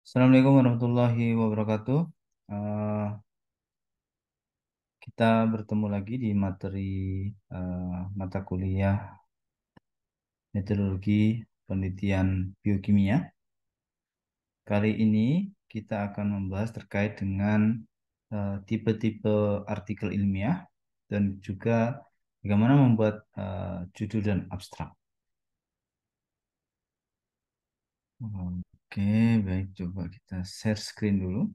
Assalamualaikum warahmatullahi wabarakatuh. Eh, kita bertemu lagi di materi mata kuliah metodologi penelitian biokimia. Kali ini kita akan membahas terkait dengan tipe-tipe artikel ilmiah dan juga bagaimana membuat judul dan abstrak. Oke, baik. Coba kita share screen dulu.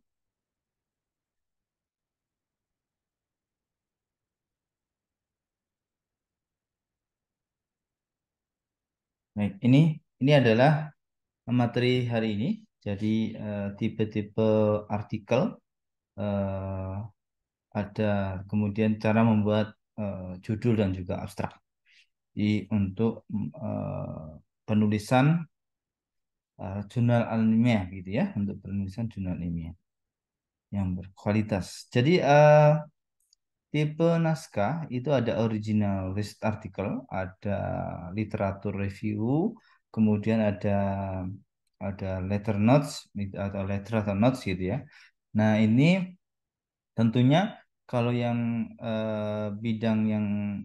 Baik, ini adalah materi hari ini. Jadi tipe-tipe artikel eh, ada kemudian cara membuat judul dan juga abstrak. Untuk penulisan jurnal ilmiah gitu ya, untuk penulisan jurnal ilmiah yang berkualitas. Jadi tipe naskah itu ada original research article, ada literatur review, kemudian ada letter notes atau letter atau notes gitu ya. Nah, ini tentunya kalau yang bidang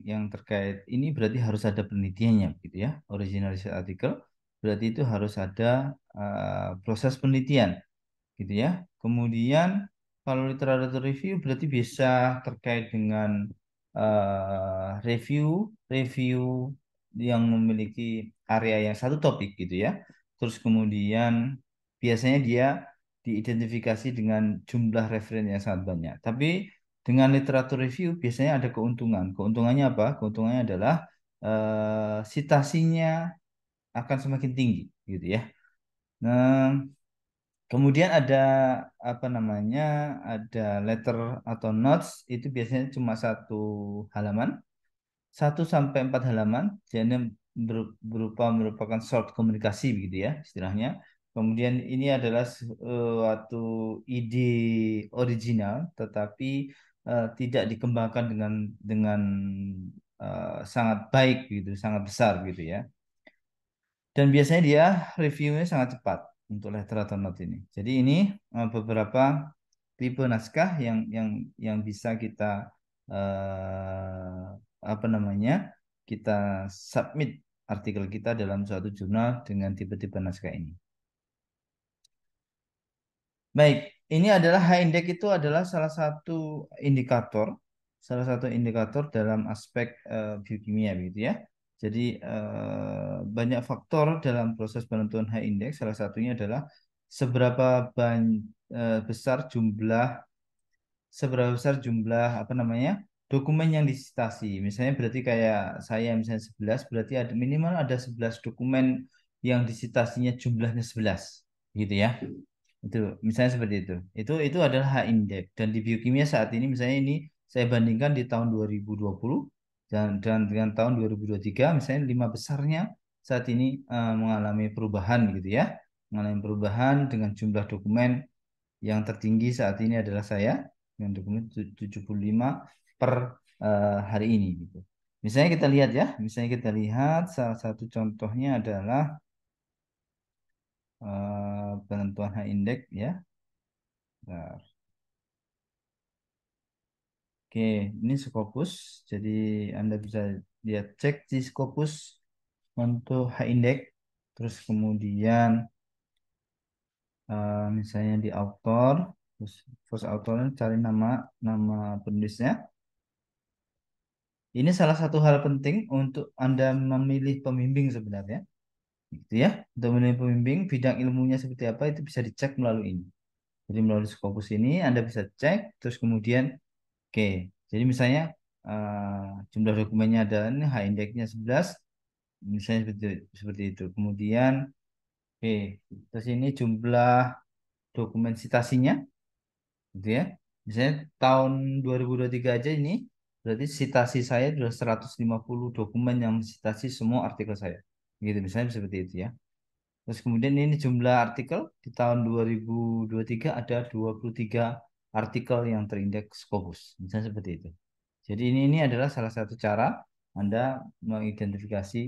yang terkait ini berarti harus ada penelitiannya gitu ya. Original research article berarti itu harus ada proses penelitian gitu ya. Kemudian kalau literatur review berarti bisa terkait dengan review review yang memiliki area yang satu topik gitu ya. Terus kemudian biasanya dia diidentifikasi dengan jumlah referen yang sangat banyak. Tapi dengan literatur review biasanya ada keuntungan. Keuntungannya apa? Keuntungannya adalah citasinya akan semakin tinggi gitu ya. Nah, kemudian ada apa namanya? Ada letter atau notes itu biasanya cuma satu halaman, 1 sampai 4 halaman, jadi berupa merupakan short komunikasi begitu ya istilahnya. Kemudian ini adalah suatu ide original, tetapi tidak dikembangkan dengan sangat baik gitu, sangat besar gitu ya. Dan biasanya dia reviewnya sangat cepat untuk letter atau note ini. Jadi ini beberapa tipe naskah yang bisa kita apa namanya kita submit artikel kita dalam suatu jurnal dengan tipe-tipe naskah ini. Baik, ini adalah H-index itu adalah salah satu indikator dalam aspek biokimia gitu ya. Jadi banyak faktor dalam proses penentuan H-index. Salah satunya adalah seberapa besar jumlah apa namanya dokumen yang disitasi. Misalnya berarti kayak saya misalnya 11 berarti ada minimal ada 11 dokumen yang disitasinya jumlahnya 11 gitu ya. Itu misalnya seperti itu. Itu adalah H index dan di biokimia saat ini misalnya ini saya bandingkan di tahun 2020 dan dengan tahun 2023 misalnya 5 besarnya saat ini mengalami perubahan gitu ya. Mengalami perubahan dengan jumlah dokumen yang tertinggi saat ini adalah saya dengan dokumen 75 per hari ini gitu. Misalnya kita lihat ya, misalnya kita lihat salah satu contohnya adalah penentuan H index ya. Nah, oke, ini Scopus. Jadi Anda bisa lihat cek di Scopus untuk H index. Terus kemudian misalnya di author, terus first author cari nama nama penulisnya. Ini salah satu hal penting untuk Anda memilih pembimbing sebenarnya, gitu ya. Untuk memilih pembimbing, bidang ilmunya seperti apa itu bisa dicek melalui ini. Jadi melalui Scopus ini Anda bisa cek, terus kemudian, oke. Jadi misalnya jumlah dokumennya ada ini, H indexnya 11, misalnya seperti itu. Kemudian, oke, terus ini jumlah dokumen citasinya, gitu ya. Misalnya tahun 2023 aja ini, berarti citasi saya sudah 150 dokumen yang citasi semua artikel saya. Gitu, misalnya seperti itu ya. Terus kemudian ini jumlah artikel di tahun 2023 ada 23 artikel yang terindeks Scopus. Misalnya seperti itu. Jadi ini adalah salah satu cara Anda mengidentifikasi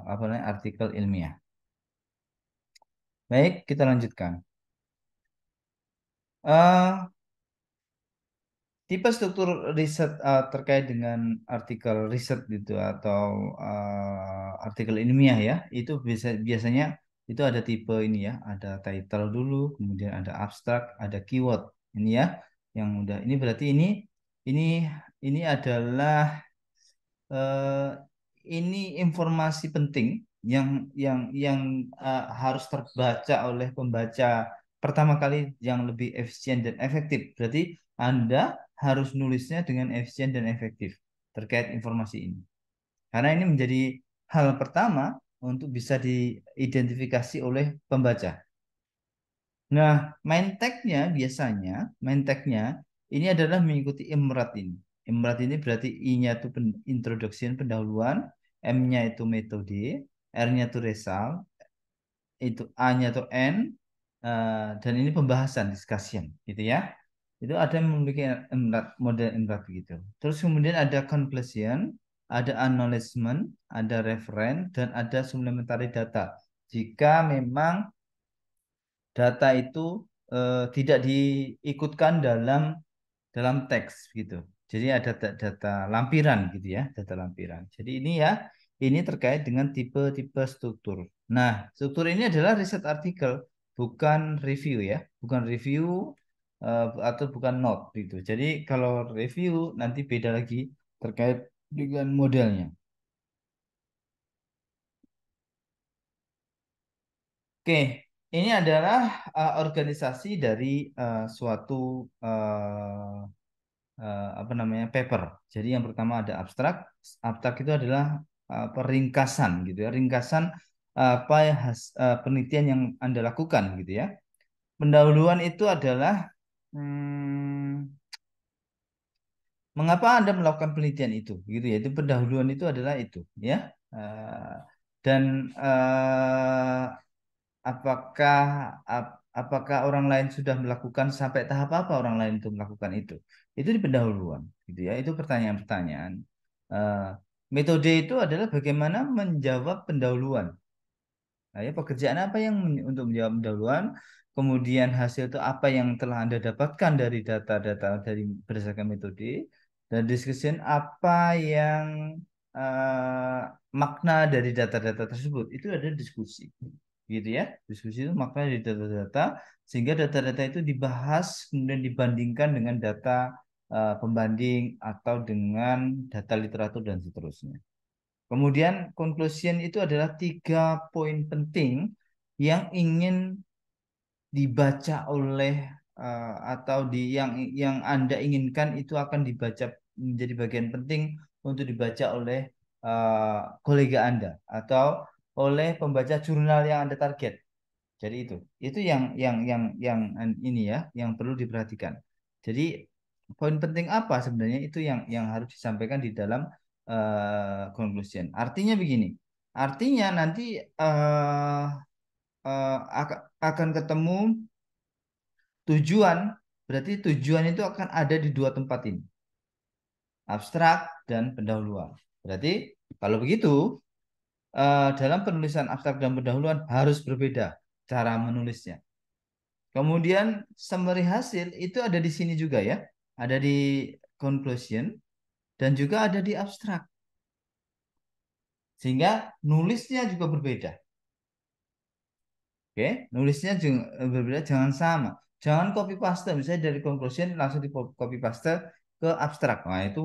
apa namanya artikel ilmiah. Baik, kita lanjutkan. Eh, Tipe struktur riset terkait dengan artikel riset gitu atau artikel ilmiah ya, itu biasanya itu ada tipe ini ya, ada title dulu, kemudian ada abstrak, ada keyword. Ini ya, yang udah ini berarti ini ini adalah eh, ini informasi penting yang harus terbaca oleh pembaca pertama kali yang lebih efisien dan efektif. Berarti Anda harus nulisnya dengan efisien dan efektif terkait informasi ini. Karena ini menjadi hal pertama untuk bisa diidentifikasi oleh pembaca. Nah, main tag-nya ini adalah mengikuti IMRAT ini. IMRAT ini berarti I-nya itu introduction, pendahuluan, M-nya itu metode, R-nya itu result, itu A-nya itu N, dan ini pembahasan, discussion, gitu ya. Itu ada yang memiliki IMRAT, model IMRAT gitu. Terus kemudian ada conclusion, ada acknowledgement, ada reference, dan ada supplementary data. Jika memang data itu tidak diikutkan dalam teks gitu. Jadi ada data lampiran gitu ya, data lampiran. Jadi ini ya, ini terkait dengan tipe-tipe struktur. Nah, struktur ini adalah riset artikel, bukan review ya, bukan review atau bukan note gitu. Jadi kalau review nanti beda lagi terkait dengan modelnya. Oke, ini adalah organisasi dari suatu apa namanya paper. Jadi yang pertama ada abstrak. Abstrak itu adalah peringkasan gitu ya, ringkasan apa ya penelitian yang Anda lakukan gitu ya. Pendahuluan itu adalah mengapa Anda melakukan penelitian itu gitu ya. Itu pendahuluan itu adalah itu ya. Eh, dan apakah apakah orang lain sudah melakukan sampai tahap apa orang lain itu melakukan itu di pendahuluan gitu ya, itu pertanyaan-pertanyaan. Eh, Metode itu adalah bagaimana menjawab pendahuluan. Nah, ya, pekerjaan apa yang untuk menjawab pendahuluan, kemudian hasil itu apa yang telah Anda dapatkan dari data-data dari berdasarkan metode, dan discussion apa yang eh, makna dari data-data tersebut. Itu ada diskusi, gitu ya. Diskusi itu makna dari data-data, sehingga data-data itu dibahas kemudian dibandingkan dengan data pembanding atau dengan data literatur dan seterusnya. Kemudian conclusion itu adalah 3 poin penting yang ingin dibaca oleh atau yang Anda inginkan itu akan dibaca menjadi bagian penting untuk dibaca oleh kolega Anda atau oleh pembaca jurnal yang Anda target. Jadi itu yang ini ya, yang perlu diperhatikan. Jadi poin penting apa sebenarnya itu yang harus disampaikan di dalam conclusion. Artinya begini, artinya nanti akan ketemu tujuan. Berarti tujuan itu akan ada di dua tempat ini, abstrak dan pendahuluan. Berarti kalau begitu dalam penulisan abstrak dan pendahuluan harus berbeda cara menulisnya. Kemudian summary hasil itu ada di sini juga ya. Ada di conclusion dan juga ada di abstrak. Sehingga nulisnya juga berbeda. Oke, nulisnya juga berbeda, jangan sama. Jangan copy paste, misalnya dari conclusion langsung di copy paste ke abstrak. Nah, itu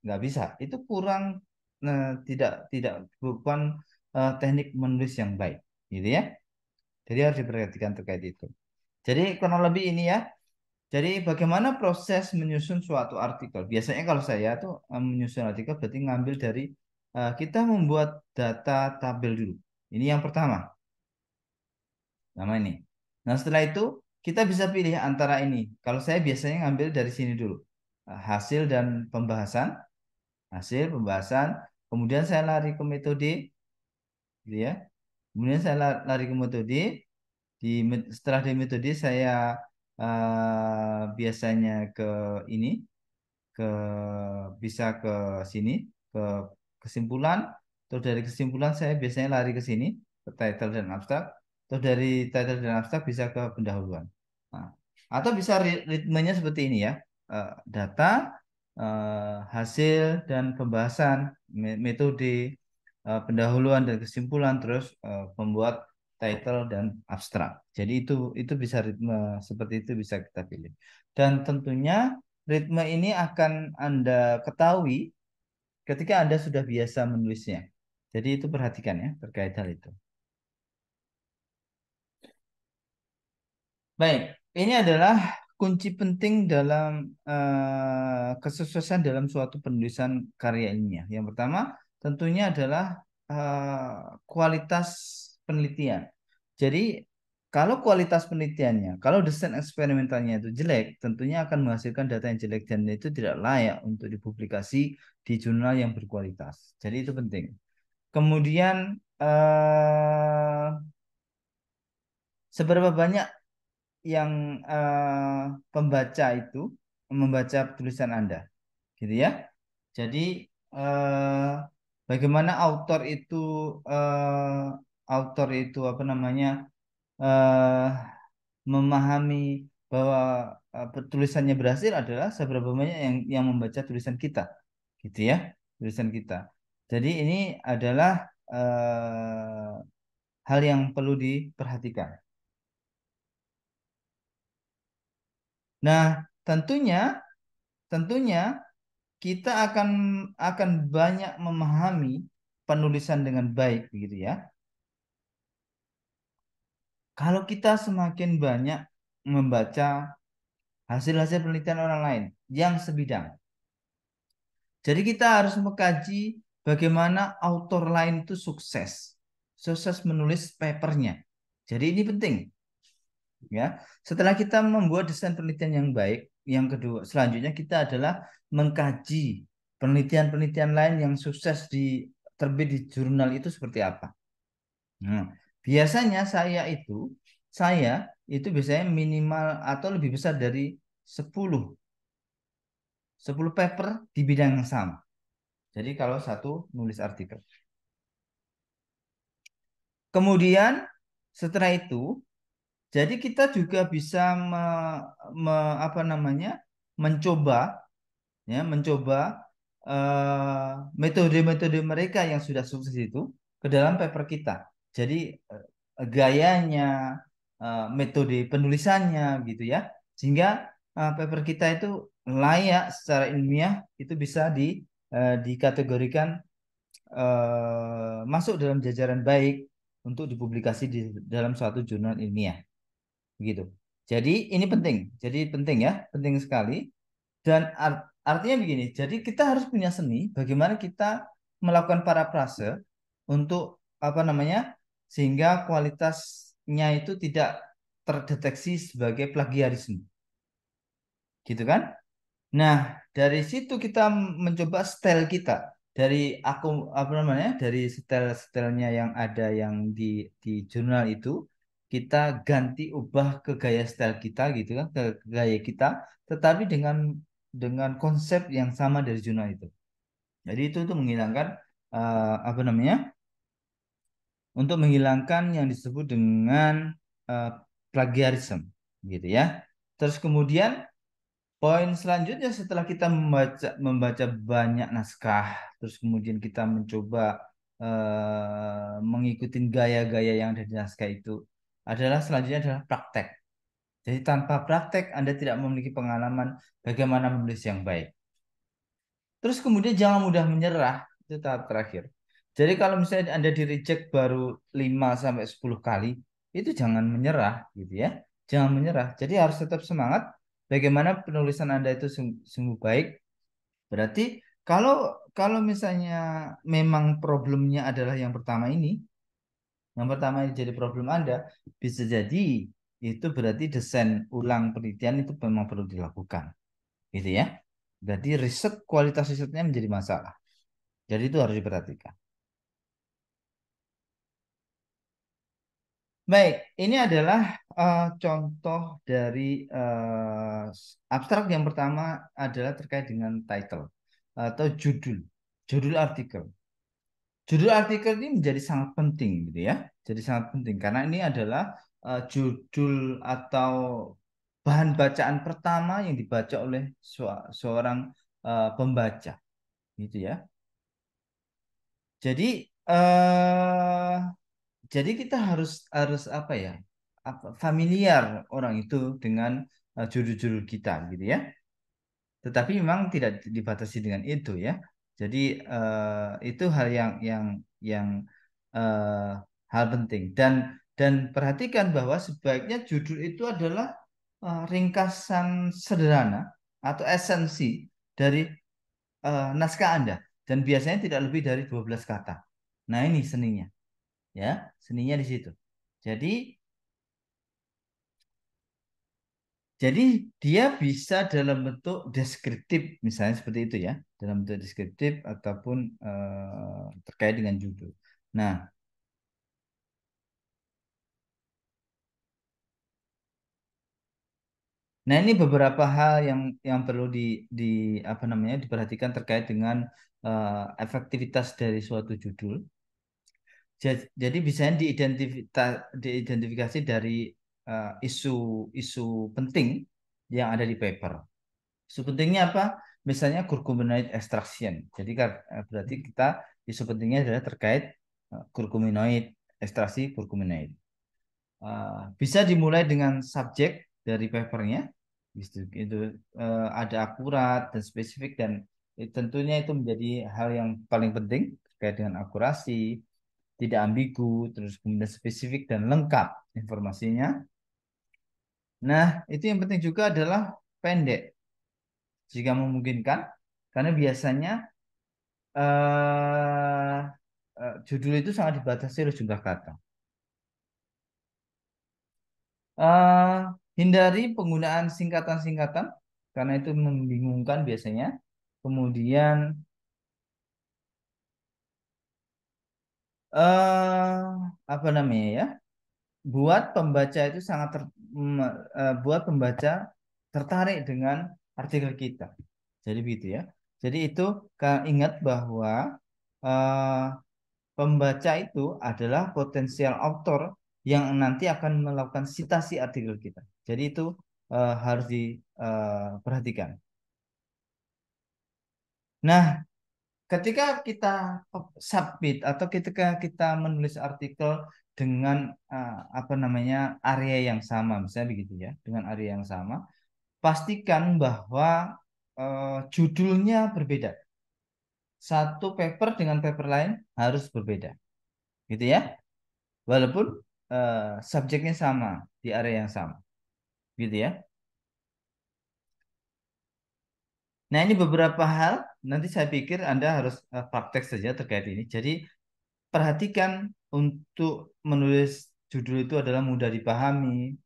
nggak bisa. Itu kurang tidak bukan teknik menulis yang baik, gitu ya. Jadi harus diperhatikan terkait itu. Jadi kurang lebih ini ya. Jadi bagaimana proses menyusun suatu artikel? Biasanya kalau saya tuh menyusun artikel berarti ngambil dari kita membuat data tabel dulu. Ini yang pertama, nama ini. Nah setelah itu kita bisa pilih antara ini. Kalau saya biasanya ngambil dari sini dulu. Hasil dan pembahasan, hasil pembahasan. Kemudian saya lari ke metode, gitu ya. Kemudian saya lari ke metode. Setelah di metode saya biasanya ke ini ke bisa ke sini ke kesimpulan, terus dari kesimpulan saya biasanya lari ke sini ke title dan abstrak, Terus dari title dan abstrak bisa ke pendahuluan. Nah, atau bisa ritmenya seperti ini ya. Data, hasil dan pembahasan, metode, pendahuluan dan kesimpulan, terus pembuat title dan abstrak. Jadi itu bisa ritme seperti itu bisa kita pilih. Dan tentunya ritme ini akan Anda ketahui ketika Anda sudah biasa menulisnya. Jadi itu perhatikan ya terkait hal itu. Baik, ini adalah kunci penting dalam kesuksesan dalam suatu penulisan karya ilmiah. Yang pertama, tentunya adalah kualitas penelitian. Jadi, kalau kualitas penelitiannya, kalau desain eksperimentalnya itu jelek, tentunya akan menghasilkan data yang jelek dan itu tidak layak untuk dipublikasi di jurnal yang berkualitas. Jadi itu penting. Kemudian, seberapa banyak yang pembaca itu membaca tulisan Anda, gitu ya. Jadi eh, bagaimana eh, autor itu apa namanya eh, memahami bahwa tulisannya berhasil adalah seberapa banyak yang membaca tulisan kita, gitu ya, tulisan kita. Jadi ini adalah hal yang perlu diperhatikan. Nah, tentunya tentunya kita akan banyak memahami penulisan dengan baik begitu ya. Kalau kita semakin banyak membaca hasil-hasil penelitian orang lain yang sebidang. Jadi kita harus mengkaji bagaimana autor lain itu sukses menulis papernya. Jadi ini penting ya. Setelah kita membuat desain penelitian yang baik, yang kedua selanjutnya kita adalah mengkaji penelitian-penelitian lain yang sukses terbit di jurnal itu seperti apa. Nah, biasanya saya itu biasanya minimal atau lebih besar dari 10 10 paper di bidang yang sama. Jadi kalau satu nulis artikel. Kemudian setelah itu, jadi kita juga bisa apa namanya? Mencoba mencoba metode-metode mereka yang sudah sukses itu ke dalam paper kita. Jadi gayanya, metode penulisannya gitu ya, sehingga paper kita itu layak secara ilmiah itu bisa dikategorikan masuk dalam jajaran baik untuk dipublikasi di dalam suatu jurnal ilmiah, begitu. Jadi ini penting, jadi penting ya, penting sekali. Dan artinya begini, jadi kita harus punya seni bagaimana kita melakukan parafrase untuk apa namanya sehingga kualitasnya itu tidak terdeteksi sebagai plagiarisme, gitu kan? Nah, dari situ kita mencoba style kita dari aku apa namanya dari style-stylenya yang ada yang di jurnal itu kita ganti ubah ke gaya style kita gitu kan ke gaya kita tetapi dengan konsep yang sama dari jurnal itu. Jadi itu tuh menghilangkan apa namanya untuk menghilangkan yang disebut dengan eh, plagiarism gitu ya. Terus kemudian poin selanjutnya setelah kita membaca banyak naskah, terus kemudian kita mencoba mengikuti gaya-gaya yang ada di naskah itu adalah selanjutnya adalah praktek. Jadi tanpa praktek Anda tidak memiliki pengalaman bagaimana menulis yang baik. Terus kemudian jangan mudah menyerah, itu tahap terakhir. Jadi kalau misalnya Anda di reject baru 5 sampai 10 kali, itu jangan menyerah gitu ya. Jangan menyerah. Jadi harus tetap semangat. Bagaimana penulisan Anda itu sungguh baik. Berarti kalau kalau misalnya memang problemnya adalah yang pertama ini, yang pertama ini jadi problem Anda, bisa jadi itu berarti desain ulang penelitian itu memang perlu dilakukan, gitu ya. Jadi kualitas risetnya menjadi masalah. Jadi itu harus diperhatikan. Baik, ini adalah contoh dari abstrak yang pertama adalah terkait dengan title atau judul artikel. Judul artikel ini menjadi sangat penting gitu ya. Jadi sangat penting karena ini adalah judul atau bahan bacaan pertama yang dibaca oleh seorang pembaca gitu ya. Jadi eh jadi kita harus harus apa ya? Familiar orang itu dengan judul-judul kita gitu ya. Tetapi memang tidak dibatasi dengan itu ya. Jadi itu hal yang eh, hal penting dan perhatikan bahwa sebaiknya judul itu adalah ringkasan sederhana atau esensi dari naskah Anda dan biasanya tidak lebih dari 12 kata. Nah, ini seninya ya, seninya di situ. Jadi Jadi dia bisa dalam bentuk deskriptif, misalnya seperti itu ya, dalam bentuk deskriptif ataupun terkait dengan judul. Nah, nah ini beberapa hal yang perlu di apa namanya diperhatikan terkait dengan efektivitas dari suatu judul. Jadi biasanya diidentifikasi dari isu-isu penting yang ada di paper. Isu pentingnya apa? Misalnya curcuminoid extraction. Jadi berarti kita isu pentingnya adalah terkait curcuminoid, ekstraksi curcuminoid. Bisa dimulai dengan subjek dari papernya, itu ada akurat dan spesifik dan tentunya itu menjadi hal yang paling penting terkait dengan akurasi, tidak ambigu, terus kemudian spesifik dan lengkap informasinya. Nah, itu yang penting juga adalah pendek jika memungkinkan, karena biasanya eh judul itu sangat dibatasi oleh jumlah kata. eh Hindari penggunaan singkatan-singkatan karena itu membingungkan biasanya. Kemudian eh apa namanya ya? Buat pembaca itu buat pembaca tertarik dengan artikel kita. Jadi begitu ya. Jadi itu ingat bahwa eh, pembaca itu adalah potensial author yang nanti akan melakukan citasi artikel kita. Jadi itu harus diperhatikan. Nah, ketika kita submit atau ketika kita menulis artikel dengan apa namanya area yang sama, misalnya begitu ya, dengan area yang sama, pastikan bahwa judulnya berbeda. Satu paper dengan paper lain harus berbeda, gitu ya. Walaupun subjeknya sama di area yang sama, gitu ya. Nah, ini beberapa hal. Nanti saya pikir Anda harus praktek saja terkait ini. Jadi, perhatikan untuk menulis judul itu adalah mudah dipahami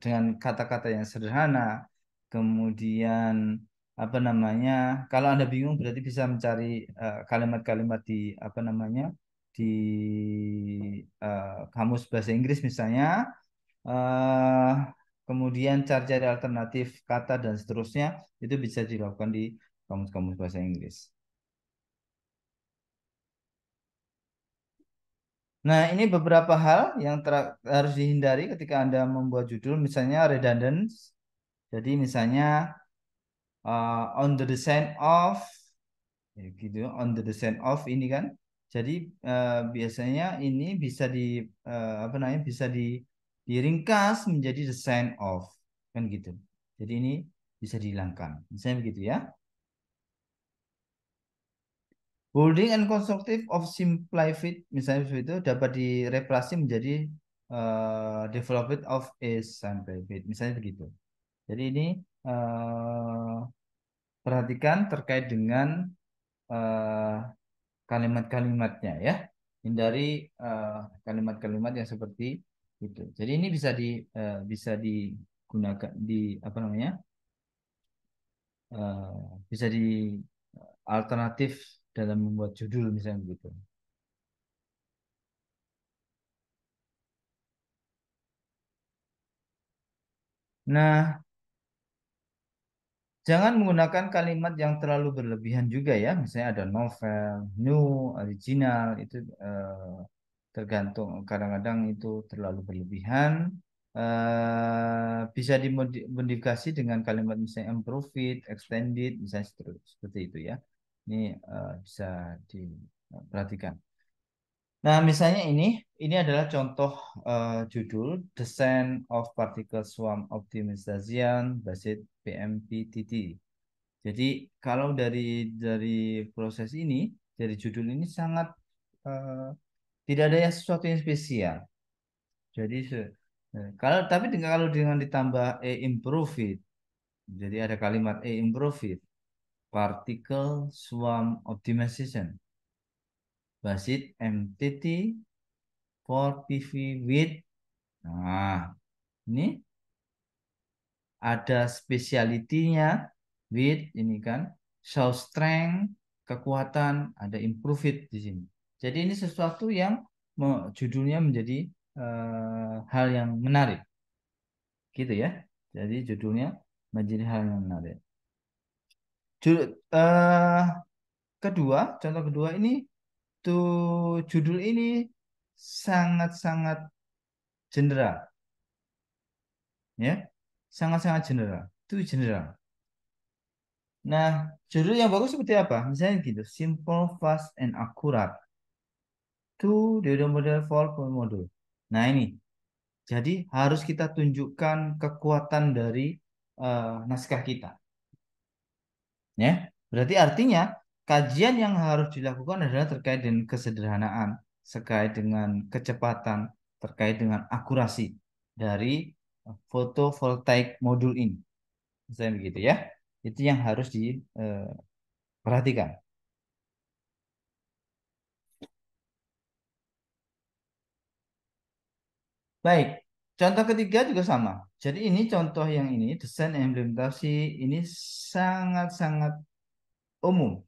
dengan kata-kata yang sederhana. Kemudian, apa namanya? Kalau Anda bingung, berarti bisa mencari kalimat-kalimat di apa namanya di kamus bahasa Inggris misalnya eh kemudian cari-cari alternatif kata dan seterusnya itu bisa dilakukan di kamus-kamus bahasa Inggris. Nah, ini beberapa hal yang harus dihindari ketika Anda membuat judul, misalnya redundant. Jadi misalnya on the design of, ya gitu, on the design of ini kan. Jadi biasanya ini bisa apa namanya, bisa diringkas menjadi design of, kan gitu. Jadi ini bisa dihilangkan, misalnya begitu ya. Bolding and constructive of simplified misalnya seperti itu dapat direplaced menjadi developed of a simplified misalnya begitu. Jadi ini eh, perhatikan terkait dengan eh, kalimat-kalimatnya ya. Hindari eh, kalimat-kalimat yang seperti itu. Jadi ini bisa digunakan di apa namanya? Bisa di alternatif dalam membuat judul misalnya begitu. Nah, Jangan menggunakan kalimat yang terlalu berlebihan juga ya. Misalnya ada novel, new, original itu tergantung. Kadang-kadang itu terlalu berlebihan. Bisa dimodifikasi dengan kalimat misalnya improve it, extended, misalnya seperti itu ya. Ini bisa diperhatikan. Nah, misalnya ini adalah contoh judul Descent of Particle Swarm Optimization Based PMPTT. Jadi kalau dari proses ini, dari judul ini sangat eh, tidak ada yang sesuatu yang spesial. Jadi kalau tapi kalau dengan ditambah improve it, jadi ada kalimat improve it, particle swarm optimization, basit MTT for PV width. Nah, ini ada speciality-nya width ini kan, show strength, kekuatan, ada improve it di sini. Jadi ini sesuatu yang judulnya menjadi hal yang menarik, gitu ya. Jadi judulnya menjadi hal yang menarik. Eh, contoh kedua ini tuh judul ini sangat-sangat general, ya, sangat-sangat general. Itu general. Nah, judul yang bagus seperti apa? Misalnya gitu, simple, fast, and accurate. To the model for model. Nah, ini. Jadi harus kita tunjukkan kekuatan dari naskah kita. Ya, berarti artinya kajian yang harus dilakukan adalah terkait dengan kesederhanaan, terkait dengan kecepatan, terkait dengan akurasi dari fotovoltaik modul ini. Misalnya begitu ya. Itu yang harus diperhatikan. Baik, contoh ketiga juga sama. Jadi ini contoh yang ini, desain implementasi ini sangat-sangat umum.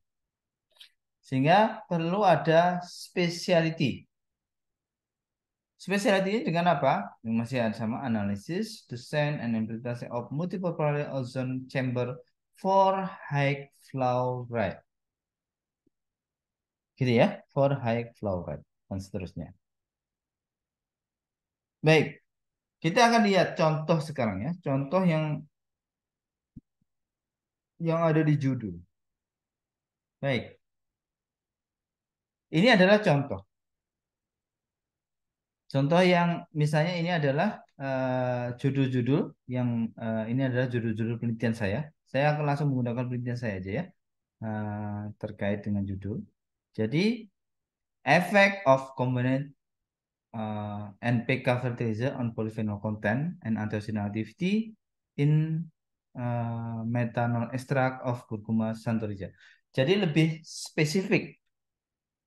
Sehingga perlu ada speciality. Speciality ini dengan apa? Yang masih ada sama analisis, design, and implementation of multiple parallel ozone chamber for high flow rate. Gitu ya, for high flow rate. Dan seterusnya. Baik, kita akan lihat contoh sekarang ya. Contoh yang ada di judul. Baik, ini adalah contoh. Contoh yang misalnya ini adalah judul-judul yang ini adalah judul-judul penelitian saya. Saya akan langsung menggunakan penelitian saya aja ya terkait dengan judul. Jadi effect of combined NPK fertilizer on polyphenol content and antioxidant activity in methanol extract of curcuma santoriza. Jadi lebih spesifik.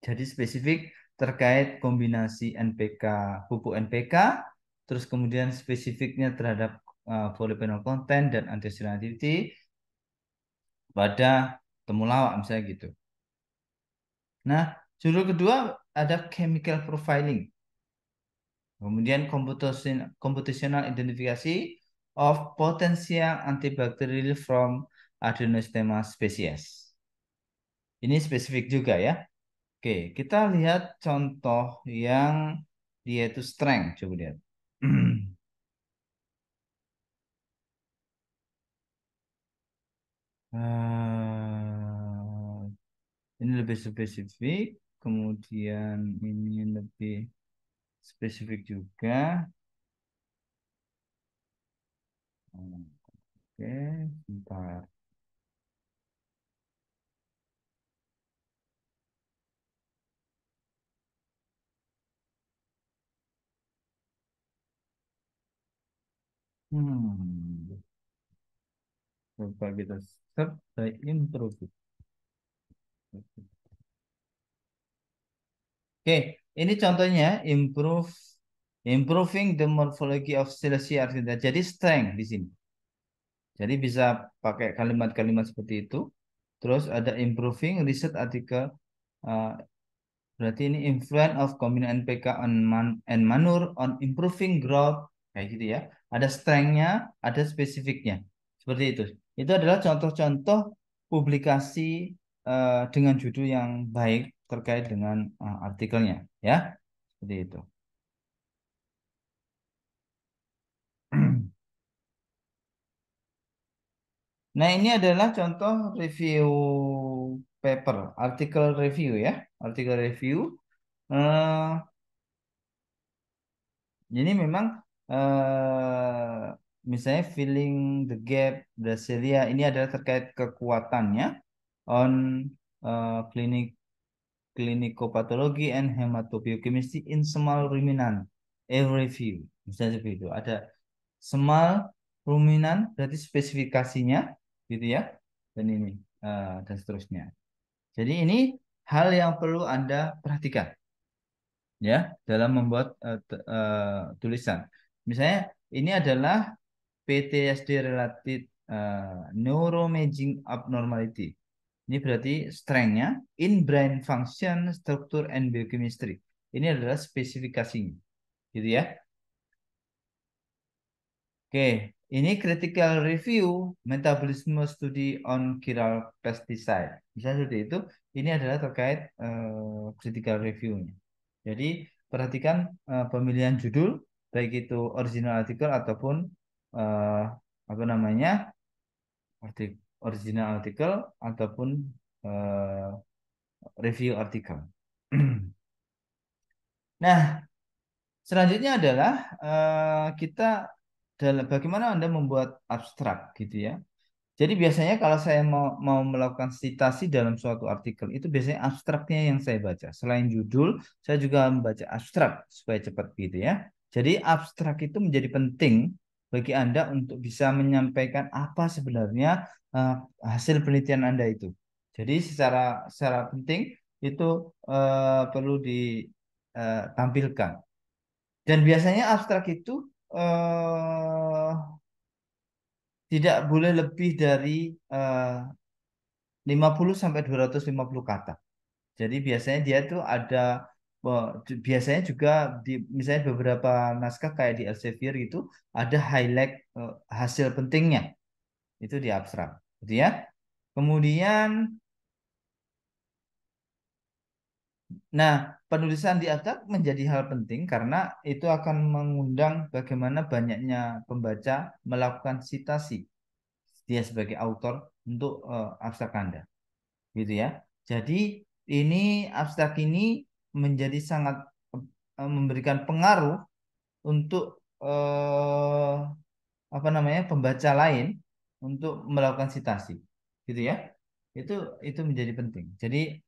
Jadi spesifik terkait kombinasi NPK, pupuk NPK, terus kemudian spesifiknya terhadap polyphenol content dan antioxidant activity pada temulawak misalnya gitu. Nah, judul kedua ada chemical profiling. Kemudian computational identifikasi of potential antibacterial from Adenostemma species. Ini spesifik juga ya. Oke, kita lihat contoh yang dia itu strength. Coba lihat. Ini lebih spesifik. Kemudian ini lebih spesifik juga. Oke, sebentar. Hmm. Coba kita search by improve. Oke, ini contohnya improving the morphology of Celestia arctica. Jadi strength di sini. Jadi bisa pakai kalimat-kalimat seperti itu. Terus ada improving research article. uh, Berarti ini influence of combined NPK and manure on improving growth. Kayak gitu ya. Ada strength-nya, ada spesifiknya. Seperti itu. Itu adalah contoh-contoh publikasi dengan judul yang baik terkait dengan artikelnya, ya. Seperti itu. Nah, ini adalah contoh review paper, artikel review ya, artikel review. Eh, Jadi memang misalnya filling the gap Brasilia ini adalah terkait kekuatannya on klinik clinicopathology and hematobiochemistry in small ruminant every view. Misalnya seperti itu. Ada small ruminant berarti spesifikasinya gitu ya. Dan ini dan seterusnya. Jadi ini hal yang perlu Anda perhatikan ya dalam membuat tulisan. Misalnya ini adalah PTSD related neuroimaging abnormality. Ini berarti strength-nya in brain function, structure and biochemistry. Ini adalah spesifikasinya, gitu ya. Oke, ini critical review metabolism study on chiral pesticide. Bisa seperti itu. Ini adalah terkait critical review-nya. Jadi perhatikan pemilihan judul, baik itu original artikel ataupun eh, apa namanya original artikel ataupun eh, review artikel. Nah, selanjutnya adalah kita dalam bagaimana Anda membuat abstrak gitu ya. Jadi biasanya kalau saya mau melakukan citasi dalam suatu artikel itu biasanya abstraknya yang saya baca. Selain judul, saya juga membaca abstrak supaya cepat gitu ya. Jadi abstrak itu menjadi penting bagi Anda untuk bisa menyampaikan apa sebenarnya eh, hasil penelitian Anda itu. Jadi secara penting itu perlu ditampilkan. Dan biasanya abstrak itu eh, tidak boleh lebih dari 50 sampai 250 kata. Jadi biasanya dia tuh ada biasanya juga di misalnya beberapa naskah kayak di Elsevier itu ada highlight hasil pentingnya itu di abstrak, gitu ya. Kemudian, nah penulisan di abstrak menjadi hal penting karena itu akan mengundang bagaimana banyaknya pembaca melakukan citasi dia sebagai autor untuk abstrak Anda. Gitu ya. Jadi ini abstrak ini menjadi sangat memberikan pengaruh untuk apa namanya pembaca lain untuk melakukan citasi, gitu ya. Itu itu menjadi penting. Jadi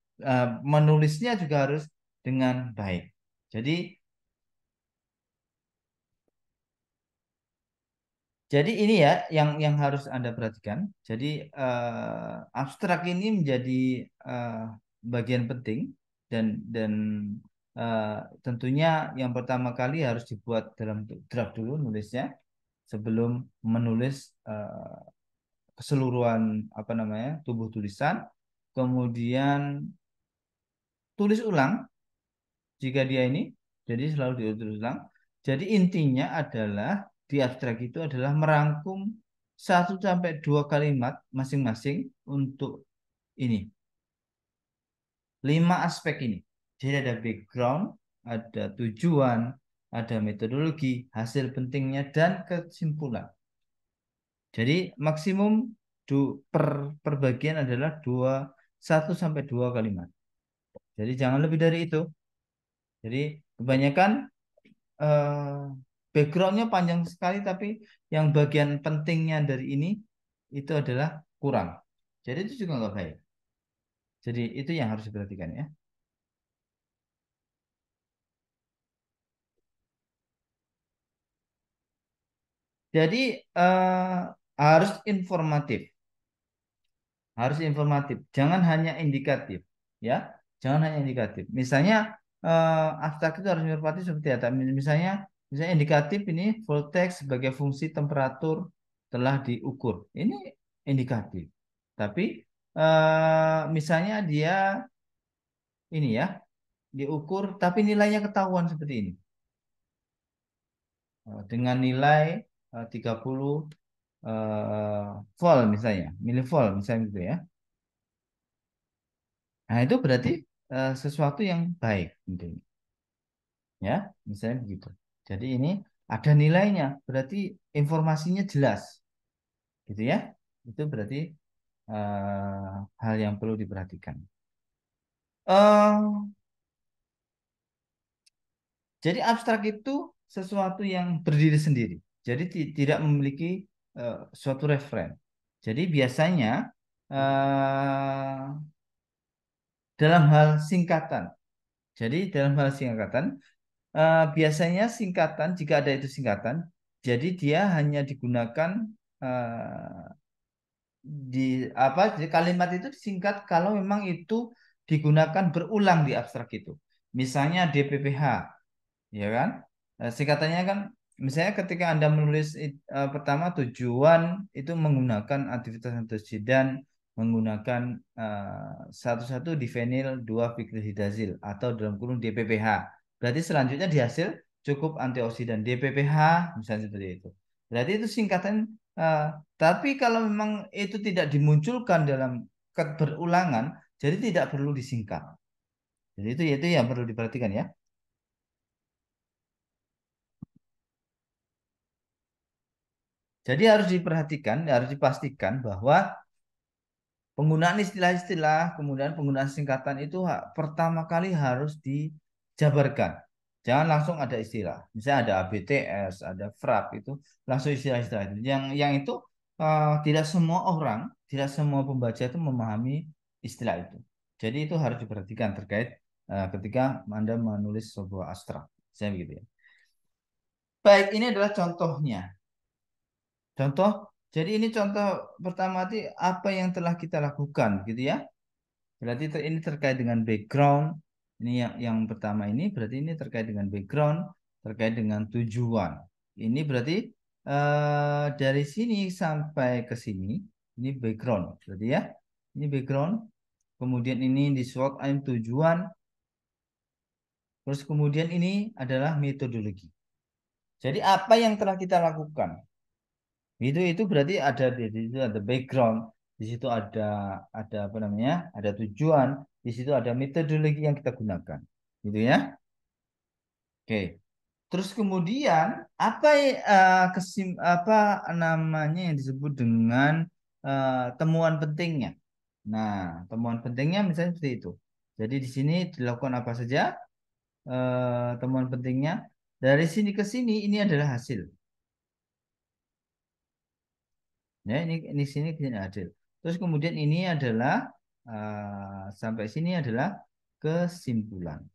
menulisnya juga harus dengan baik. Jadi Jadi ini ya yang harus Anda perhatikan. Jadi abstrak ini menjadi eh, bagian penting dan eh, tentunya yang pertama kali harus dibuat dalam bentuk draft dulu nulisnya sebelum menulis keseluruhan apa namanya tubuh tulisan. Kemudian tulis ulang jika dia ini jadi selalu diulang ulang. Jadi intinya adalah di abstrak itu adalah merangkum satu sampai dua kalimat masing-masing untuk ini lima aspek ini. Jadi ada background, ada tujuan, ada metodologi, hasil pentingnya dan kesimpulan. Jadi maksimum per bagian adalah satu sampai dua kalimat. Jadi jangan lebih dari itu. Jadi kebanyakan eh, backgroundnya panjang sekali tapi yang bagian pentingnya dari ini itu adalah kurang. Jadi itu juga nggak baik. Jadi itu yang harus diperhatikan ya. Jadi harus informatif, harus informatif. Jangan hanya indikatif, ya. Jangan hanya indikatif. Misalnya abstrak itu harus informatif seperti apa? Misalnya indikatif ini voltage sebagai fungsi temperatur telah diukur. Ini indikatif. Tapi misalnya dia ini ya diukur tapi nilainya ketahuan seperti ini. Dengan nilai 30 vol misalnya, milivol misalnya gitu ya. Nah, itu berarti sesuatu yang baik tentunya. Ya, misalnya begitu. Jadi ini ada nilainya, berarti informasinya jelas, gitu ya. Itu berarti hal yang perlu diperhatikan. Eh, jadi abstrak itu sesuatu yang berdiri sendiri. Jadi tidak memiliki suatu referen. Jadi biasanya eh, dalam hal singkatan. Jadi dalam hal singkatan, biasanya singkatan jika ada itu singkatan, jadi dia hanya digunakan eh, di apa? Jadi kalimat itu disingkat kalau memang itu digunakan berulang di abstrak itu. Misalnya DPPH. Ya kan? Singkatannya kan, misalnya ketika Anda menulis pertama tujuan itu menggunakan aktivitas antioksidan, menggunakan satu-satu difenil 2 fiklorhidrazil atau dalam kurung DPPH. Berarti selanjutnya di hasil cukup antioksidan DPPH misalnya seperti itu. Berarti itu singkatan, eh, tapi kalau memang itu tidak dimunculkan dalam berulangan, jadi tidak perlu disingkat. Jadi itu yang perlu diperhatikan ya. Jadi harus diperhatikan, harus dipastikan bahwa penggunaan istilah-istilah, kemudian penggunaan singkatan itu pertama kali harus dijabarkan. Jangan langsung ada istilah. Misalnya ada ABTS, ada FRAP itu langsung istilah-istilah itu. Yang itu tidak semua orang, tidak semua pembaca itu memahami istilah itu. Jadi itu harus diperhatikan terkait ketika Anda menulis sebuah abstrak. Saya begitu ya. Baik, ini adalah contohnya. Contoh, jadi ini contoh pertama tadi apa yang telah kita lakukan, gitu ya. Berarti ini terkait dengan background. Ini yang pertama ini berarti ini terkait dengan background, terkait dengan tujuan. Ini berarti dari sini sampai ke sini, ini background, berarti ya. Ini background. Kemudian ini di SWOT tujuan. Terus kemudian ini adalah metodologi. Jadi apa yang telah kita lakukan? Itu berarti ada di situ ada background, di situ ada apa namanya? Ada tujuan, di situ ada metodologi yang kita gunakan. Gitu ya. Oke. Terus kemudian apa namanya yang disebut dengan temuan pentingnya. Nah, temuan pentingnya misalnya seperti itu. Jadi di sini dilakukan apa saja temuan pentingnya. Dari sini ke sini ini adalah hasil. Ya, ini sini adil. Terus kemudian ini adalah sampai sini adalah kesimpulan.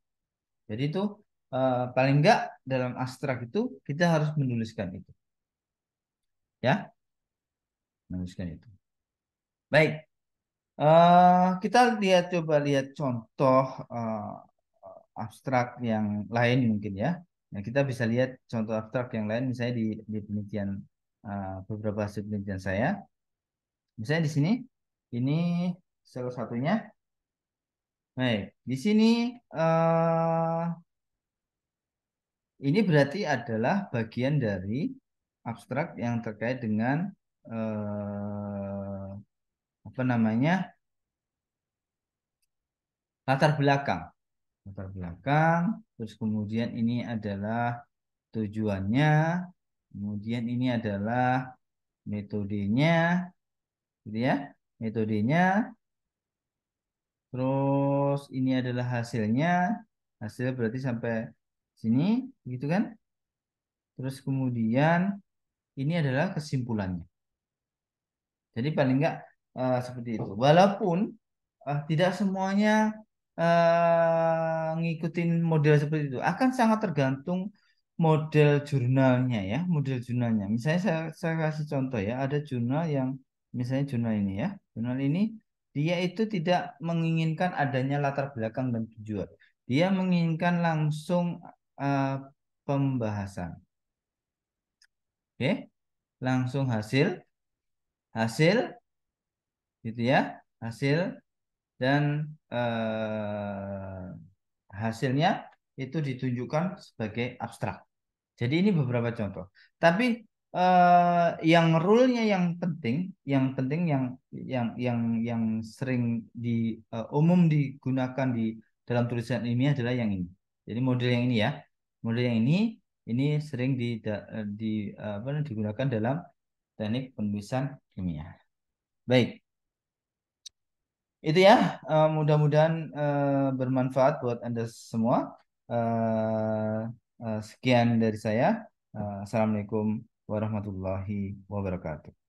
Jadi itu paling enggak dalam abstrak itu kita harus menuliskan itu, ya, menuliskan itu. Baik, kita coba lihat contoh abstrak yang lain mungkin ya. Nah, kita bisa lihat contoh abstrak yang lain misalnya di penelitian beberapa hasil penelitian saya. Misalnya di sini, ini salah satunya. Baik, di sini eh, ini berarti adalah bagian dari abstrak yang terkait dengan apa namanya latar belakang, latar belakang. Terus kemudian ini adalah tujuannya, kemudian ini adalah metodenya, gitu ya, metodenya. Terus ini adalah hasilnya, hasil berarti sampai sini, gitu kan? Terus kemudian ini adalah kesimpulannya. Jadi paling enggak seperti itu. Walaupun tidak semuanya ngikutin model seperti itu. Akan sangat tergantung model jurnalnya ya, model jurnalnya. Misalnya saya kasih contoh ya, ada jurnal yang misalnya jurnal ini ya. Jurnal ini dia itu tidak menginginkan adanya latar belakang dan tujuan. Dia menginginkan langsung eh, pembahasan. Oke, langsung hasil, hasil gitu ya, hasil dan hasilnya itu ditunjukkan sebagai abstrak. Jadi ini beberapa contoh. Tapi yang rule-nya yang penting yang sering di umum digunakan di dalam tulisan ini adalah yang ini. Jadi model yang ini ya. Model yang ini sering digunakan dalam teknik penulisan ilmiah. Baik, itu ya. Mudah-mudahan bermanfaat buat Anda semua. Eh, Sekian dari saya. Assalamualaikum warahmatullahi wabarakatuh.